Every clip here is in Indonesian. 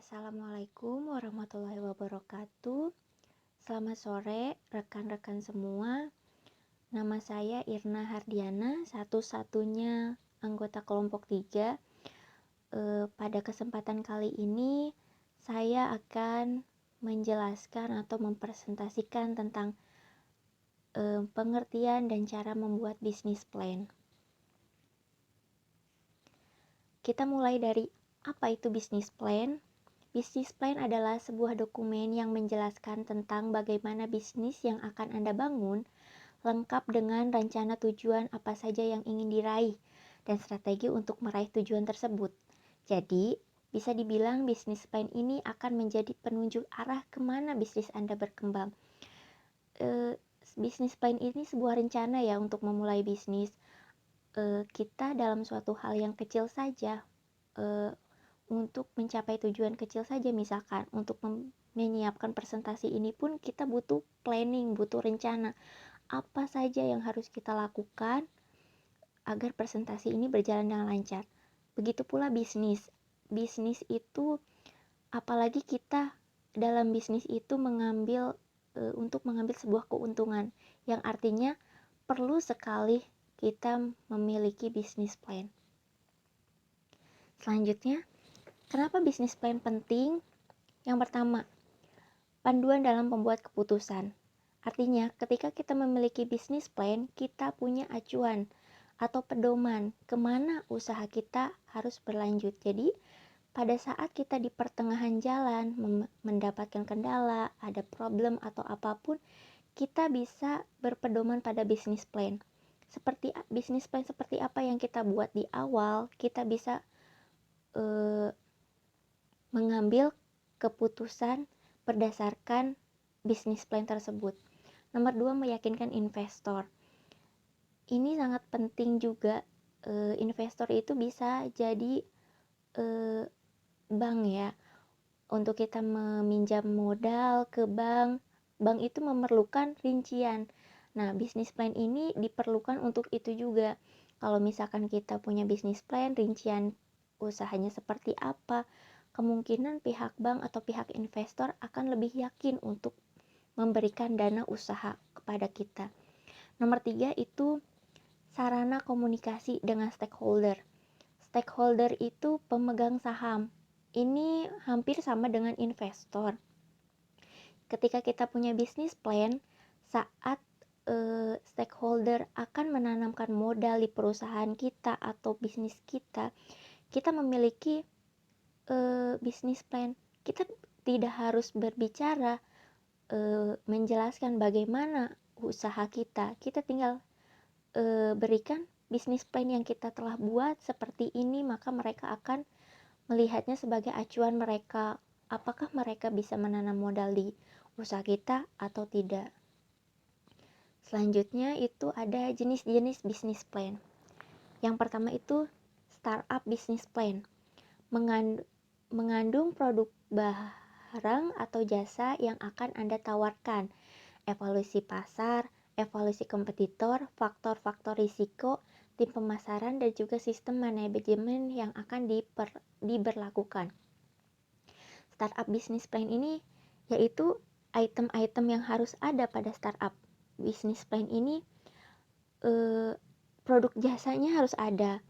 Assalamualaikum warahmatullahi wabarakatuh. Selamat sore rekan-rekan semua. Nama saya Irna Hardiana, satu-satunya anggota kelompok 3. Pada kesempatan kali ini saya akan menjelaskan atau mempresentasikan tentang pengertian dan cara membuat bisnis plan. Kita mulai dari apa itu bisnis plan. Bisnis plan adalah sebuah dokumen yang menjelaskan tentang bagaimana bisnis yang akan Anda bangun, lengkap dengan rencana tujuan apa saja yang ingin diraih, dan strategi untuk meraih tujuan tersebut. Jadi, bisa dibilang bisnis plan ini akan menjadi penunjuk arah kemana bisnis Anda berkembang. Bisnis plan ini sebuah rencana ya untuk memulai bisnis. Kita dalam suatu hal yang kecil saja, untuk mencapai tujuan kecil saja, misalkan untuk menyiapkan presentasi ini pun kita butuh planning, butuh rencana apa saja yang harus kita lakukan agar presentasi ini berjalan dengan lancar. Begitu pula bisnis. Bisnis itu, apalagi kita dalam bisnis itu untuk mengambil sebuah keuntungan, yang artinya perlu sekali kita memiliki bisnis plan. Selanjutnya, kenapa bisnis plan penting? Yang pertama, panduan dalam membuat keputusan. Artinya, ketika kita memiliki bisnis plan, kita punya acuan atau pedoman kemana usaha kita harus berlanjut. Jadi, pada saat kita di pertengahan jalan mendapatkan kendala, ada problem atau apapun, kita bisa berpedoman pada bisnis plan. Bisnis plan seperti apa yang kita buat di awal, kita bisa mengambil keputusan berdasarkan bisnis plan tersebut. Nomor 2, meyakinkan investor. Ini sangat penting juga. Investor itu bisa jadi bank ya. Untuk kita meminjam modal ke bank, bank itu memerlukan rincian. Nah, bisnis plan ini diperlukan untuk itu juga. Kalau misalkan kita punya bisnis plan, rincian usahanya seperti apa, kemungkinan pihak bank atau pihak investor akan lebih yakin untuk memberikan dana usaha kepada kita. Nomor 3 itu sarana komunikasi dengan stakeholder. Stakeholder itu pemegang saham. Ini hampir sama dengan investor. Ketika kita punya bisnis plan, saat stakeholder akan menanamkan modal di perusahaan kita atau bisnis kita, kita memiliki bisnis plan. Kita tidak harus berbicara menjelaskan bagaimana usaha kita. Kita tinggal berikan bisnis plan yang kita telah buat seperti ini, maka mereka akan melihatnya sebagai acuan mereka. Apakah mereka bisa menanam modal di usaha kita atau tidak. Selanjutnya itu ada jenis-jenis bisnis plan. Yang pertama itu startup business plan. Mengandung produk barang atau jasa yang akan Anda tawarkan, evaluasi pasar, evaluasi kompetitor, faktor-faktor risiko, tim pemasaran, dan juga sistem manajemen yang akan diberlakukan. Startup business plan ini yaitu item-item yang harus ada pada startup business plan ini. Produk jasanya harus ada,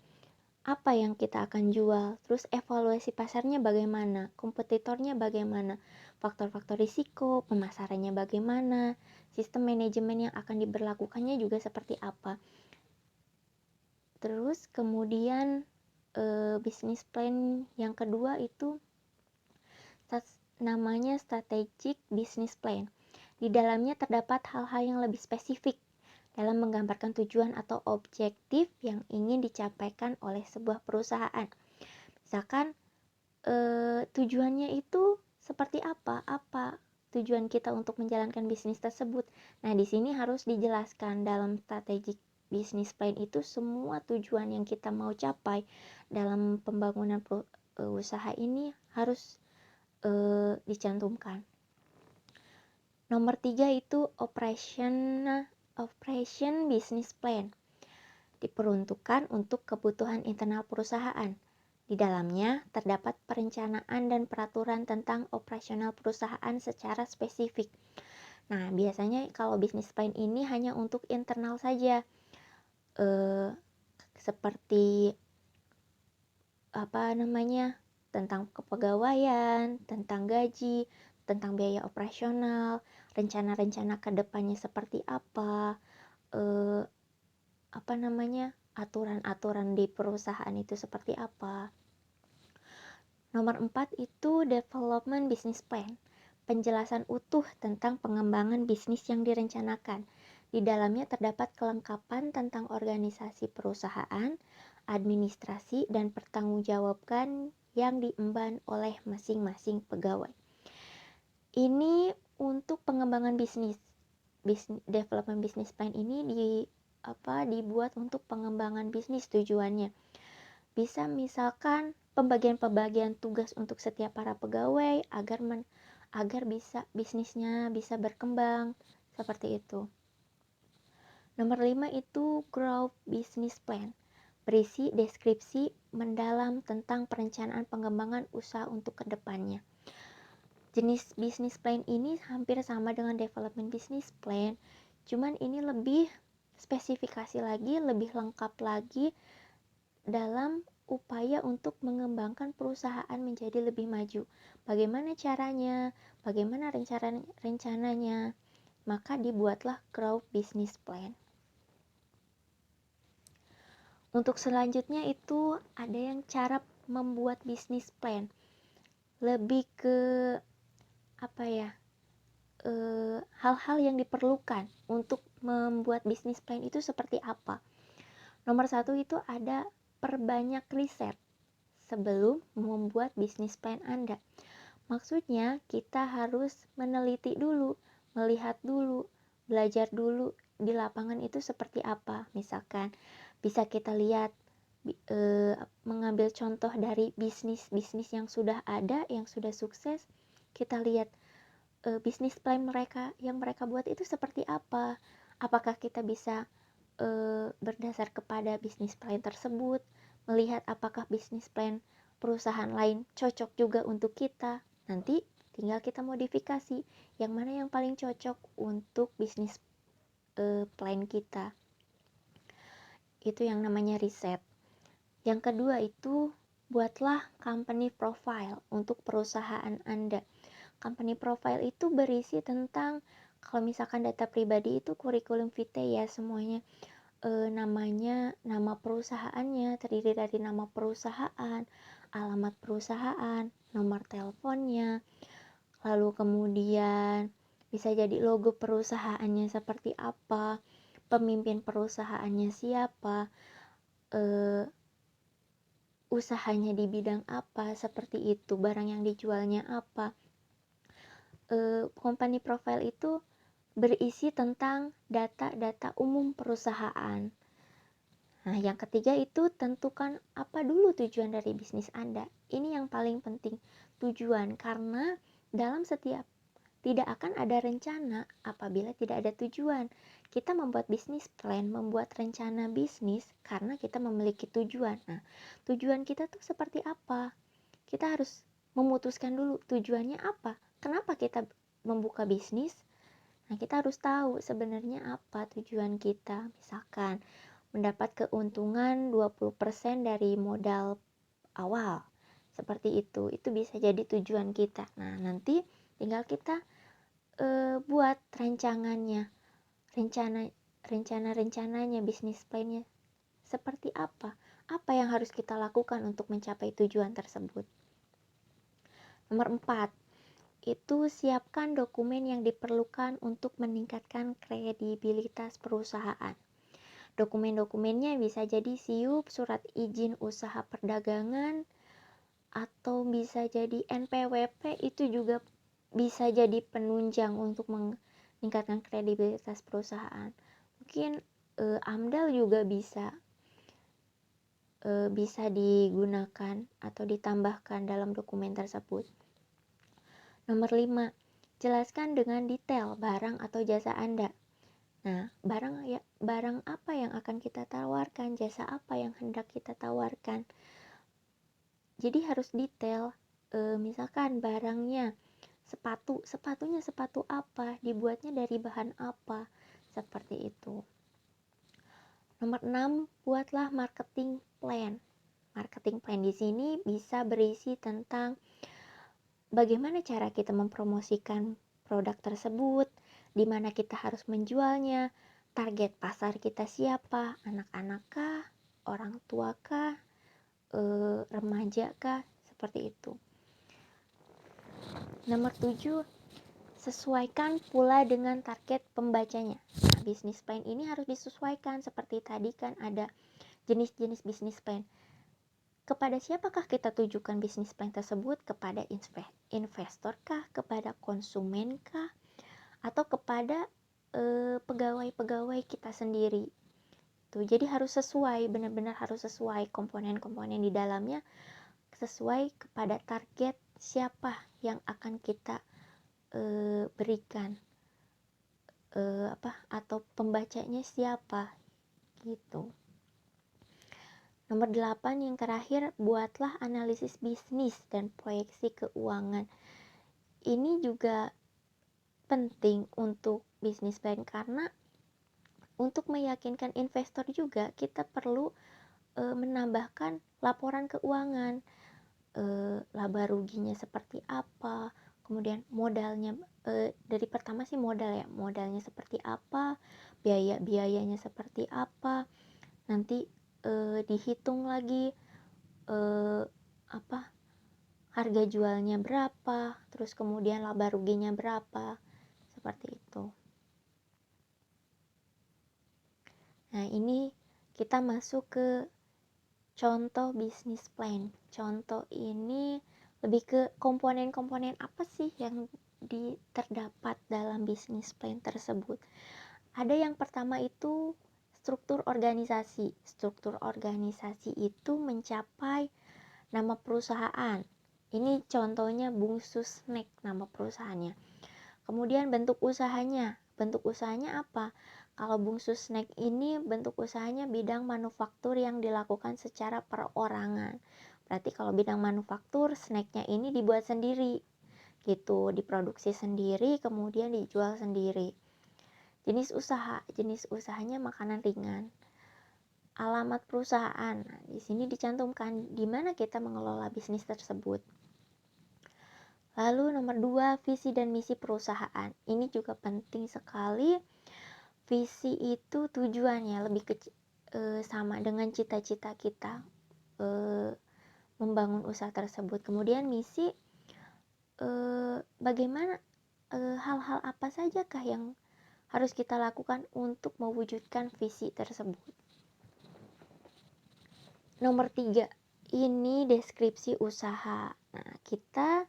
apa yang kita akan jual, terus evaluasi pasarnya bagaimana, kompetitornya bagaimana, faktor-faktor risiko, pemasarannya bagaimana, sistem manajemen yang akan diberlakukannya juga seperti apa. Terus kemudian bisnis plan yang kedua itu namanya strategic business plan. Di dalamnya terdapat hal-hal yang lebih spesifik dalam menggambarkan tujuan atau objektif yang ingin dicapaikan oleh sebuah perusahaan. Misalkan tujuannya itu seperti apa tujuan kita untuk menjalankan bisnis tersebut. Nah, di sini harus dijelaskan dalam strategic business plan itu semua tujuan yang kita mau capai dalam pembangunan usaha ini harus dicantumkan. Nomor 3 itu operation business plan. Diperuntukkan untuk kebutuhan internal perusahaan. Di dalamnya terdapat perencanaan dan peraturan tentang operasional perusahaan secara spesifik. Nah, biasanya kalau bisnis plan ini hanya untuk internal saja, seperti tentang kepegawaian, tentang gaji, tentang biaya operasional, rencana-rencana ke depannya seperti apa, eh, aturan-aturan di perusahaan itu seperti apa. Nomor 4 itu development business plan. Penjelasan utuh tentang pengembangan bisnis yang direncanakan. Di dalamnya terdapat kelengkapan tentang organisasi perusahaan, administrasi, dan pertanggungjawabkan yang diemban oleh masing-masing pegawai. Ini untuk pengembangan bisnis. Development business plan ini dibuat untuk pengembangan bisnis tujuannya. Bisa misalkan pembagian-pembagian tugas untuk setiap para pegawai agar bisa bisnisnya bisa berkembang seperti itu. Nomor 5 itu growth business plan. Berisi deskripsi mendalam tentang perencanaan pengembangan usaha untuk kedepannya. Jenis business plan ini hampir sama dengan development business plan, cuman ini lebih spesifikasi lagi, lebih lengkap lagi dalam upaya untuk mengembangkan perusahaan menjadi lebih maju. Bagaimana caranya? Bagaimana rencananya? Maka dibuatlah growth business plan. Untuk selanjutnya itu ada yang cara membuat business plan. Lebih ke hal-hal yang diperlukan untuk membuat business plan itu seperti apa. Nomor 1 itu ada perbanyak riset sebelum membuat business plan Anda. Maksudnya kita harus meneliti dulu, melihat dulu, belajar dulu di lapangan itu seperti apa. Misalkan bisa kita lihat mengambil contoh dari bisnis yang sudah ada, yang sudah sukses. Kita lihat bisnis plan yang mereka buat itu seperti apa. Apakah kita bisa berdasar kepada bisnis plan tersebut, melihat apakah bisnis plan perusahaan lain cocok juga untuk kita. Nanti tinggal kita modifikasi yang mana yang paling cocok untuk bisnis plan kita. Itu yang namanya riset. Yang kedua itu buatlah company profile untuk perusahaan Anda. Company profile itu berisi tentang, kalau misalkan data pribadi itu kurikulum vitae ya semuanya. Namanya, nama perusahaannya terdiri dari nama perusahaan, alamat perusahaan, nomor teleponnya, lalu kemudian bisa jadi logo perusahaannya seperti apa, pemimpin perusahaannya siapa, usahanya di bidang apa, seperti itu, barang yang dijualnya apa. Company profile itu berisi tentang data-data umum perusahaan. Nah, yang ketiga itu tentukan apa dulu tujuan dari bisnis Anda. Ini yang paling penting, tujuan, karena dalam setiap tidak akan ada rencana apabila tidak ada tujuan. Kita membuat bisnis plan, membuat rencana bisnis karena kita memiliki tujuan. Nah, tujuan kita tuh seperti apa? Kita harus memutuskan dulu tujuannya apa. Kenapa kita membuka bisnis? Nah, kita harus tahu sebenarnya apa tujuan kita. Misalkan mendapat keuntungan 20% dari modal awal. Seperti itu bisa jadi tujuan kita. Nah, nanti tinggal kita buat rancangannya, rencana-rencananya, bisnis plan-nya seperti apa yang harus kita lakukan untuk mencapai tujuan tersebut. Nomor 4 itu siapkan dokumen yang diperlukan untuk meningkatkan kredibilitas perusahaan. Dokumen-dokumennya bisa jadi SIUP, surat izin usaha perdagangan, atau bisa jadi NPWP. Itu juga bisa jadi penunjang untuk meningkatkan kredibilitas perusahaan. Mungkin AMDAL juga bisa digunakan atau ditambahkan dalam dokumen tersebut. Nomor 5, jelaskan dengan detail barang atau jasa Anda. Nah, barang apa yang akan kita tawarkan, jasa apa yang hendak kita tawarkan. Jadi harus detail. Misalkan barangnya sepatunya sepatu apa, dibuatnya dari bahan apa, seperti itu. Nomor 6, buatlah marketing plan. Marketing plan di sini bisa berisi tentang bagaimana cara kita mempromosikan produk tersebut, di mana kita harus menjualnya, target pasar kita siapa, anak-anak kah, orang tua kah, remaja kah, seperti itu. Nomor 7, sesuaikan pula dengan target pembacanya. Nah, bisnis plan ini harus disesuaikan, seperti tadi kan ada jenis-jenis bisnis plan. Kepada siapakah kita tujukan bisnis plan tersebut? Kepada investor kah? Kepada konsumen kah? Atau kepada pegawai-pegawai kita sendiri? Tuh, jadi harus sesuai, benar-benar harus sesuai komponen-komponen di dalamnya, sesuai kepada target siapa yang akan kita berikan, atau pembacanya siapa gitu. Nomor 8 yang terakhir, buatlah analisis bisnis dan proyeksi keuangan. Ini juga penting untuk bisnis plan karena untuk meyakinkan investor juga kita perlu menambahkan laporan keuangan, laba ruginya seperti apa, kemudian modalnya, dari pertama sih modalnya seperti apa, biayanya seperti apa, nanti dihitung lagi harga jualnya berapa, terus kemudian laba ruginya berapa, seperti itu. Nah, ini kita masuk ke contoh bisnis plan. Contoh ini lebih ke komponen-komponen apa sih yang terdapat dalam bisnis plan tersebut. Ada yang pertama itu struktur organisasi. Struktur organisasi itu mencapai nama perusahaan. Ini contohnya Bungsu Snack nama perusahaannya. Kemudian bentuk usahanya. Bentuk usahanya apa? Kalau Bungsu Snack ini bentuk usahanya bidang manufaktur yang dilakukan secara perorangan. Berarti kalau bidang manufaktur, snacknya ini dibuat sendiri, gitu, diproduksi sendiri, kemudian dijual sendiri. Jenis usahanya makanan ringan. Alamat perusahaan. Nah, di sini dicantumkan di mana kita mengelola bisnis tersebut. Lalu nomor 2, visi dan misi perusahaan. Ini juga penting sekali. Visi itu tujuannya lebih ke sama dengan cita-cita kita membangun usaha tersebut. Kemudian misi, bagaimana hal-hal apa sajakah yang harus kita lakukan untuk mewujudkan visi tersebut. Nomor 3, ini deskripsi usaha. Nah, kita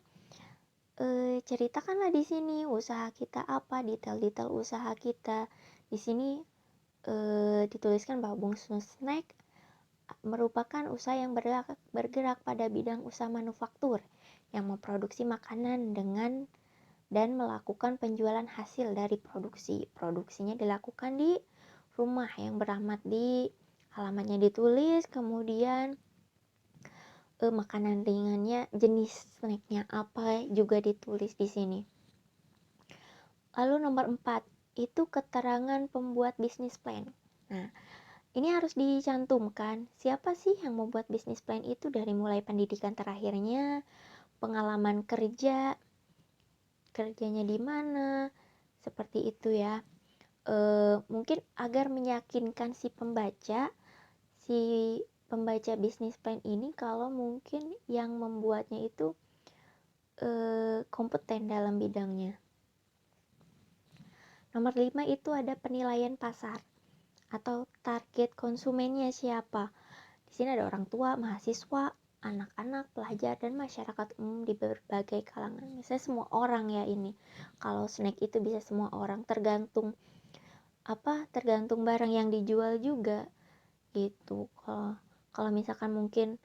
ceritakanlah di sini usaha kita apa, detail-detail usaha kita. Di sini dituliskan bahwa Bungsu Snack merupakan usaha yang bergerak pada bidang usaha manufaktur yang memproduksi makanan dan melakukan penjualan hasil dari produksi. Produksinya dilakukan di rumah yang beramat di alamatnya ditulis, kemudian makanan ringannya, jenis snacknya apa juga ditulis di sini. Lalu nomor 4, itu keterangan pembuat bisnis plan. Nah, ini harus dicantumkan siapa sih yang membuat bisnis plan itu dari mulai pendidikan terakhirnya, pengalaman kerjanya di mana, seperti itu ya. Mungkin agar meyakinkan si pembaca bisnis plan ini kalau mungkin yang membuatnya itu kompeten dalam bidangnya. Nomor 5 itu ada penilaian pasar atau target konsumennya siapa. Di sini ada orang tua, mahasiswa, anak-anak, pelajar, dan masyarakat umum di berbagai kalangan. Misalnya semua orang ya ini. Kalau snack itu bisa semua orang, tergantung barang yang dijual juga gitu. Kalau misalkan mungkin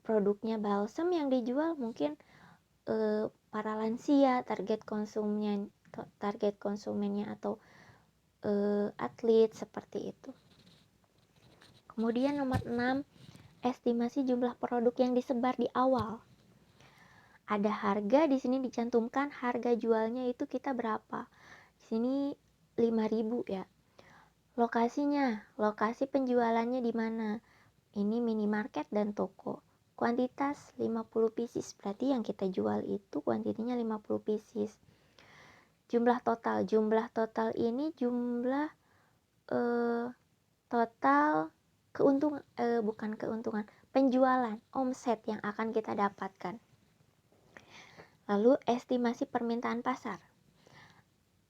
produknya balsam yang dijual mungkin para lansia target konsumennya atau atlet seperti itu. Kemudian nomor 6, estimasi jumlah produk yang disebar di awal. Ada harga di sini dicantumkan, harga jualnya itu kita berapa. Di sini 5.000 ya. Lokasinya, lokasi penjualannya di mana? Ini minimarket dan toko. Kuantitas 50 pieces, berarti yang kita jual itu kuantitinya 50 pieces. Jumlah total ini jumlah total keuntungan, bukan keuntungan, penjualan, omset yang akan kita dapatkan. Lalu estimasi permintaan pasar.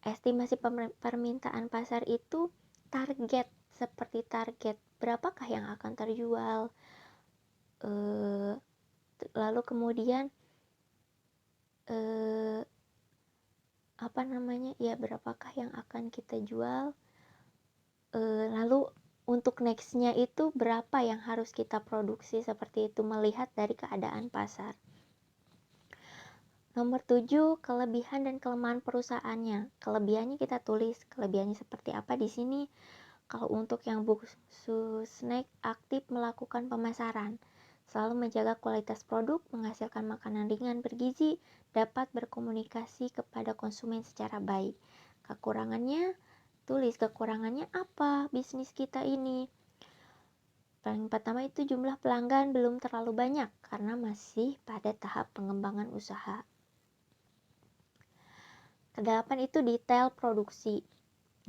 Estimasi permintaan pasar itu target, seperti target berapakah yang akan terjual, lalu kemudian berapakah yang akan kita jual, lalu untuk nextnya itu berapa yang harus kita produksi, seperti itu, melihat dari keadaan pasar. Nomor 7, kelebihan dan kelemahan perusahaannya. Kelebihannya kita tulis, kelebihannya seperti apa di sini. Kalau untuk yang Bungsu Snack aktif melakukan pemasaran, selalu menjaga kualitas produk, menghasilkan makanan ringan bergizi, dapat berkomunikasi kepada konsumen secara baik. Kekurangannya, tulis kekurangannya apa bisnis kita ini. Paling pertama itu jumlah pelanggan belum terlalu banyak karena masih pada tahap pengembangan usaha. Kedelapan itu detail produksi.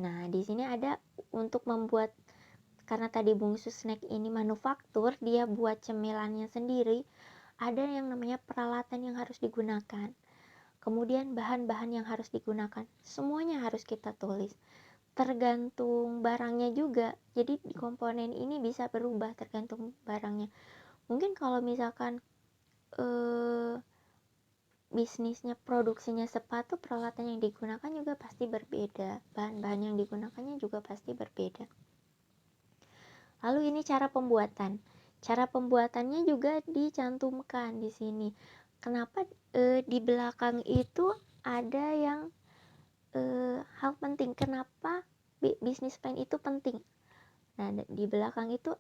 Nah, di sini ada untuk membuat, karena tadi Bungsu Snack ini manufaktur, dia buat cemilannya sendiri, ada yang namanya peralatan yang harus digunakan. Kemudian bahan-bahan yang harus digunakan, semuanya harus kita tulis. Tergantung barangnya juga, jadi komponen ini bisa berubah tergantung barangnya. Mungkin kalau misalkan bisnisnya, produksinya sepatu, peralatan yang digunakan juga pasti berbeda, bahan-bahan yang digunakannya juga pasti berbeda. Lalu ini cara pembuatan. Cara pembuatannya juga dicantumkan di sini. Kenapa di belakang itu ada yang hal penting? Kenapa bisnis plan itu penting? Nah, di belakang itu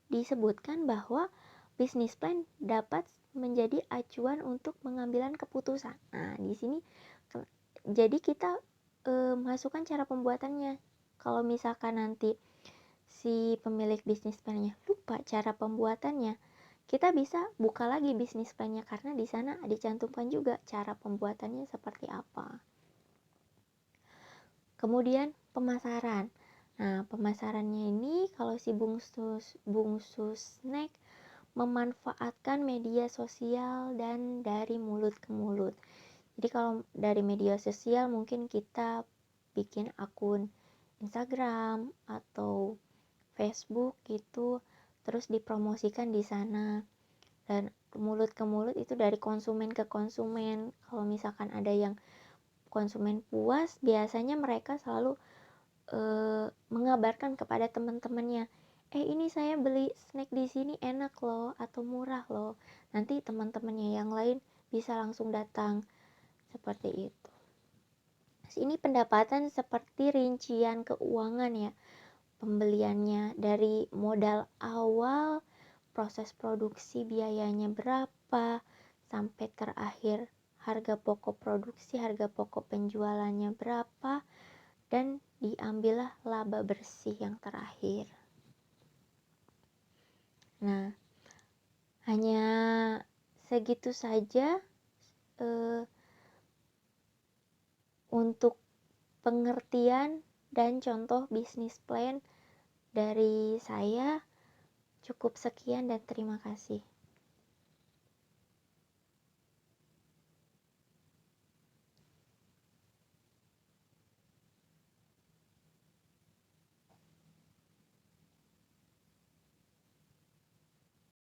disebutkan bahwa bisnis plan dapat menjadi acuan untuk pengambilan keputusan. Nah, di sini jadi kita masukkan cara pembuatannya. Kalau misalkan nanti si pemilik bisnis plan-nya lupa cara pembuatannya, kita bisa buka lagi bisnis plan-nya karena di sana dicantumkan juga cara pembuatannya seperti apa. Kemudian pemasaran. Nah, pemasarannya ini kalau si Bungsu Snack memanfaatkan media sosial dan dari mulut ke mulut. Jadi kalau dari media sosial mungkin kita bikin akun Instagram atau Facebook gitu, terus dipromosikan di sana. Dan mulut ke mulut itu dari konsumen ke konsumen. Kalau misalkan ada yang konsumen puas, biasanya mereka selalu mengabarkan kepada teman-temannya, ini saya beli snack di sini enak loh atau murah loh. Nanti teman-temannya yang lain bisa langsung datang, seperti itu. Ini pendapatan seperti rincian keuangan ya. Pembeliannya dari modal awal, proses produksi biayanya berapa, sampai terakhir harga pokok produksi, harga pokok penjualannya berapa, dan diambillah laba bersih yang terakhir. Nah, hanya segitu saja untuk pengertian dan contoh bisnis plan dari saya. Cukup sekian dan terima kasih.